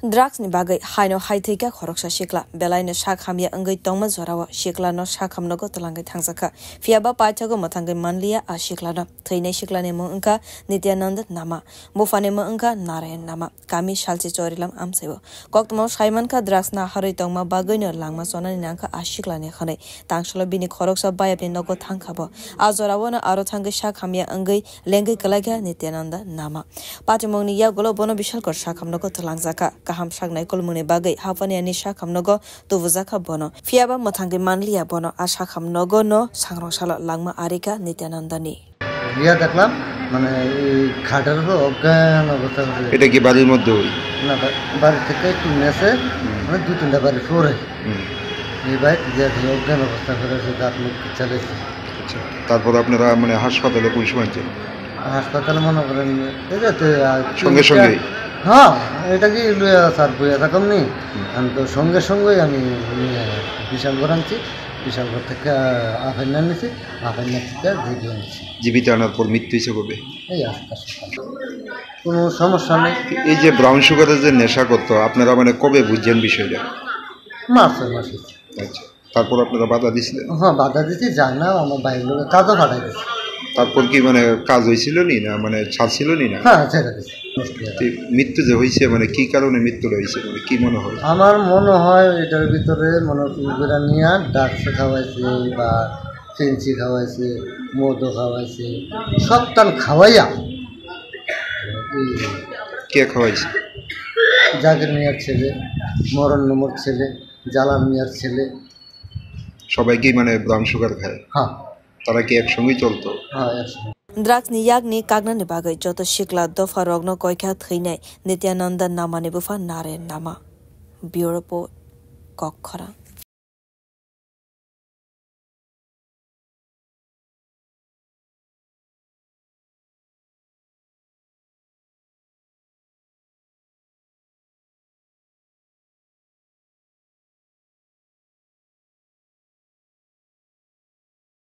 Drugs ni bagai haino haithika khoroksa shikla belaina shakhamya angai tongma zorawa shikla no shakhamno go talangai thangsaka fiaba paithago mathangai manlia a shikla no thainai shikla ne mo angka Nityanand nama mufane mo angka Narayan nama kami shalchi chorilam amsebo koktmo shaiman ka drugs na haroi tongma bagai no langma sonani nangka a shikla ne khanai tangslo bini khoroksa bayapni nogo thangkhabo a zorawa no aro thangai shakhamya angai lengai kalaga Nityanand nama patimongni ya golo bono bishal kor shakhamno go talangjaka kaham sagnai kolmune bagai hapani ani shakhamnogo tuvuzaka bono fiaba mathangi manliya bono a shakhamnogo no sangrongsala langma arika Nityanandani ইয়া দেখলাম মানে খাটের উপর অজ্ঞান অবস্থা এটা কি বাড়ির মধ্যে না বাড়ি থেকে একটু নেছে মানে দু তিনটা বাড়ি পরে এই বাইক যে অজ্ঞান অবস্থা করে দাঁত মুখ চালিয়েছে আচ্ছা তারপর আপনারা মানে হাসপাতালে কোন সময় ছিলেন হাসপাতালে মনে করেন সঙ্গে সঙ্গে হ্যাঁ এটা কি স্যার বইয়া থাকম নি আমি তো সঙ্গে সঙ্গেই আমি বিশালগড় আনছি বিশালগড় থেকে আফেন্না নিছি আফেন্না থেকে জীবিত আনছি জীবিত আনার পর মৃত্যু হয়েছে কবে এই আজকাল কোনো সমস্যা নেই এই যে ব্রাউন সুগারের যে নেশা করতো আপনারা মানে কবে বুঝছেন বিষয়টা মাসে আচ্ছা তারপর আপনারা বাধা দিয়েছিলেন হ্যাঁ বাধা দিতে যায় না আমার বাইরের লোকের কাজও পাঠাই দিচ্ছে তারপর কি মানে কাজ হয়েছিল নি না মানে ছাড়ছিল নি না হ্যাঁ ছেড়ে দিচ্ছে মৃত্যু যে হয়েছে মানে কি কারণে মৃত্যু হয়েছে মানে কি মনে হয় আমার মনে হয় এটার ভিতরে মনে হয় নিয়ে ডাক্স খাওয়াইছে বা ফেন্সি খাওয়াইছে মদও খাওয়াইছে সপ্তাহ খাওয়াইয়া কে খাওয়াইছে জাকির মিয়ার ছেলে মরণ নম্বর ছেলে জালাল মিয়ার ছেলে সবাইকেই মানে ব্রাউন সুগার খায় হ্যাঁ তারা কি একসঙ্গেই চলতো হ্যাঁ একসঙ্গে Drugs ni yagni kagna ni bagai joto shikla dofa rogno koikha thinai Nityanand namani bufa Narayan nama Bureau Kokhara